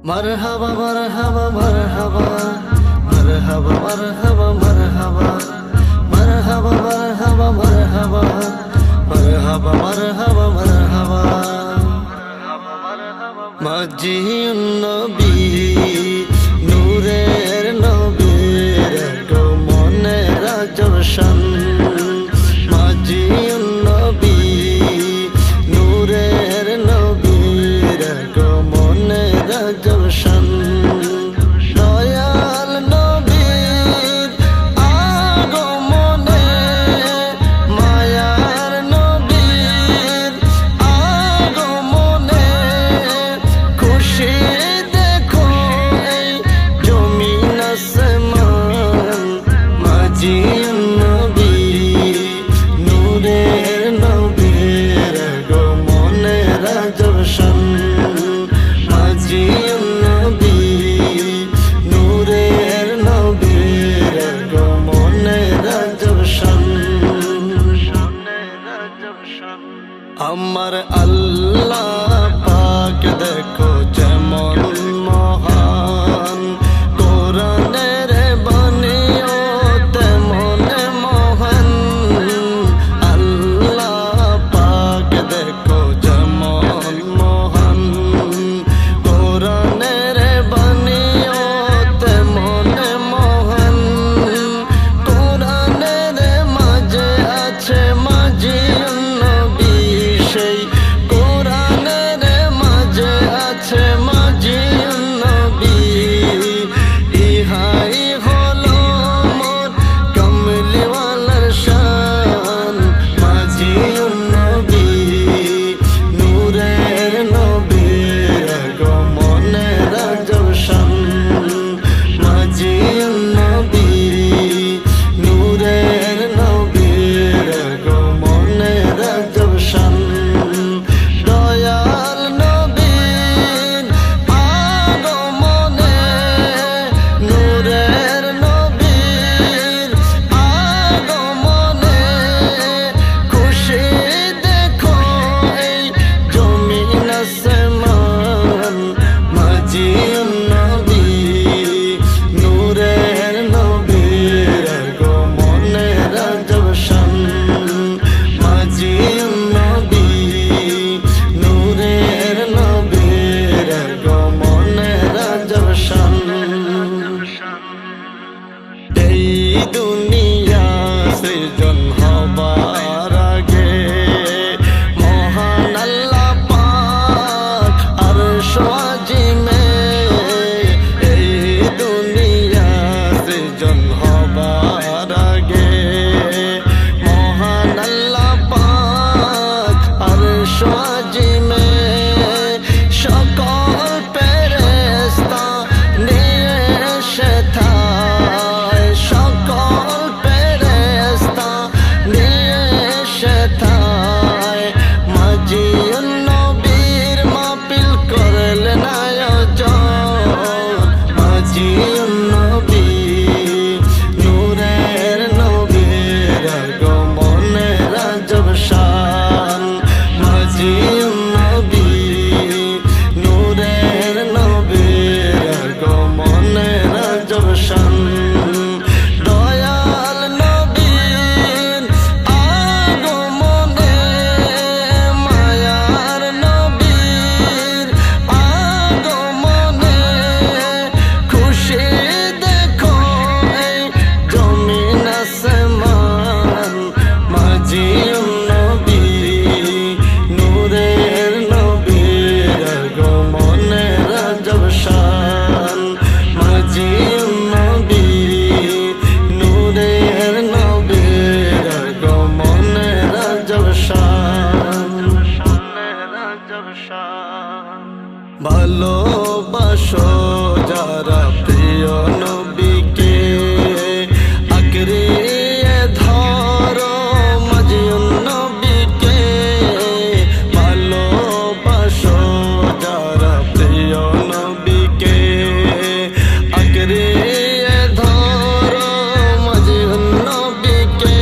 मरहबा मरहबा मरहबा मरहबा मरहबा मरहबा मरहबा मरहबा मरहबा मरहबा मरहबा मरहबा मजीउन नबी नूरेर नबीर गमनेर जशन मजीउन नबी नूरेर नबीर गमनेर जशन दयाल नबीर আগমনে মায়ার নবীর আগমনে খুশি দেখো এই জমিন আসমান মজিউন নবী নূরের নবীর আগমনের জশন মজিউন নবী নূরের নবীর আগমনের জশন আমার আল্লাহ পাক দেখো যেমন মহান কোরআনের বাণীও তেমন মহান আল্লাহ পাক দেখো যেমন মহান কোরআনের বাণীও তেমন মহান কোরআনের মাঝে আছে মজিউন নবী সেই কোরআনের মাঝে আছে মজিউন নবী ইহাই হলো মোর কমলিওয়ালার শান মজিউন নবী নূরের নবীর আগমনের জশন মজিউন নবী নূরের নবীর আগমনের জশন দয়াল নবীর আগমনে নূরের নবীর আগমনে খুশি দেখো এই জমিন আসমান মজিউন নবী নূরের নবীর আগমনের জশন মজিউন নবী নূরের নবীর আগমনের জশন এই দুনিয়া সৃজন হবার আগে মহান আল্লাহ পাক আরশ আজিমে এই দুনিয়া সৃজন হবার আগে মহান আল্লাহ পাক আরশ আজিমে সকল ফেরেশতা নিয়ে এসে থায় সকল ফেরেশতা নিয়ে এসে থায় মজিউন নবীর মাহফিল করলেন আয়োজন মজিউন নবী নূরের নবীর আগমনের জশন মজিউন নবী নূরের নবীর আগমনের জশন দয়াল নবীর আগমনে মায়ার নবীর আগমনে খুশি দেখো এই জমিন আসমান মজিউন নবী নূরের নবীর আগমনের জশন মজিউন নবী নূরের নবীর আগমনের জশন ভালোবাসো যারা প্রিয় নবীকে আঁকড়িয়ে ধরো মজিউন নবীকে ভালোবাসো যারা প্রিয় নবীকে আঁকড়িয়ে ধরো মজিউন নবীকে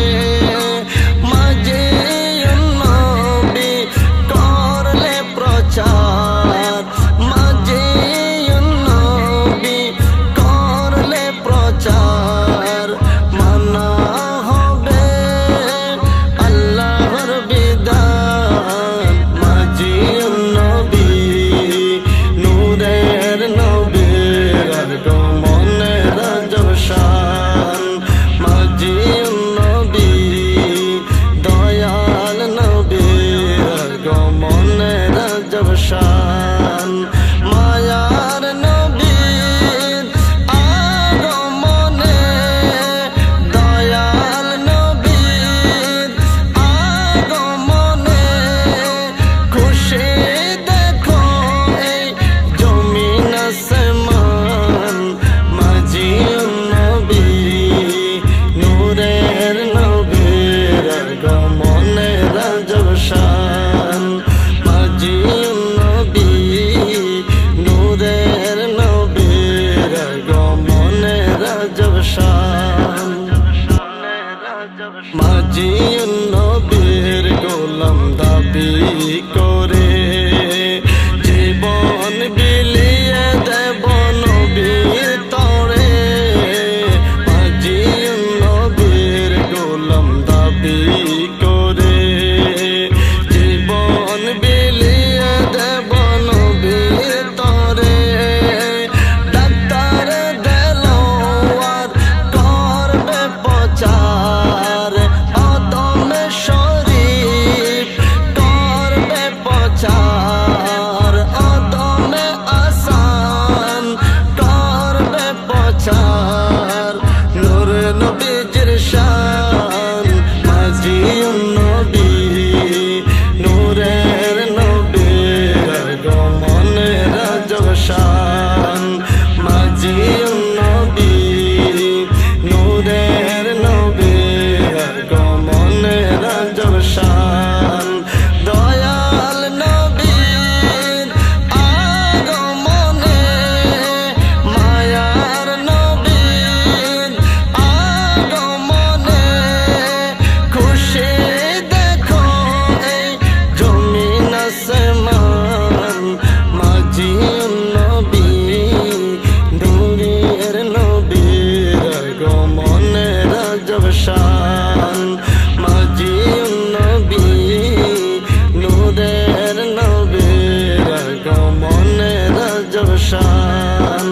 মজিউন নবী করলে প্রচার মজিউন মাঝি নবীর গোলাম দাবি করে জীবন বিলিয়ে দেব নবীর তরে মাঝি নবীর গোলাম দাবি করে জীবন বিলিয়ে দেব নবীর তরে ডাক্তার দেলোয়ার করবে প্রচার অদমে শরীফ করবে প্রচার অদমে আসান করবে প্রচার নূর নবীজির শান মাঝি নবী নূরের নবীর গমনের রাজব শান মাঝি নবী নূরের নবীর গমনের রাজব শান দয়াল নবীর আগমনে মায়ার নবীর আগমনে খুশি দেখো এই জমিন আসমান মাঝি নবী নূরের নবীর গমনের রাজব শান মাঝি নবী নূরের নবীর গমনের রাজব শান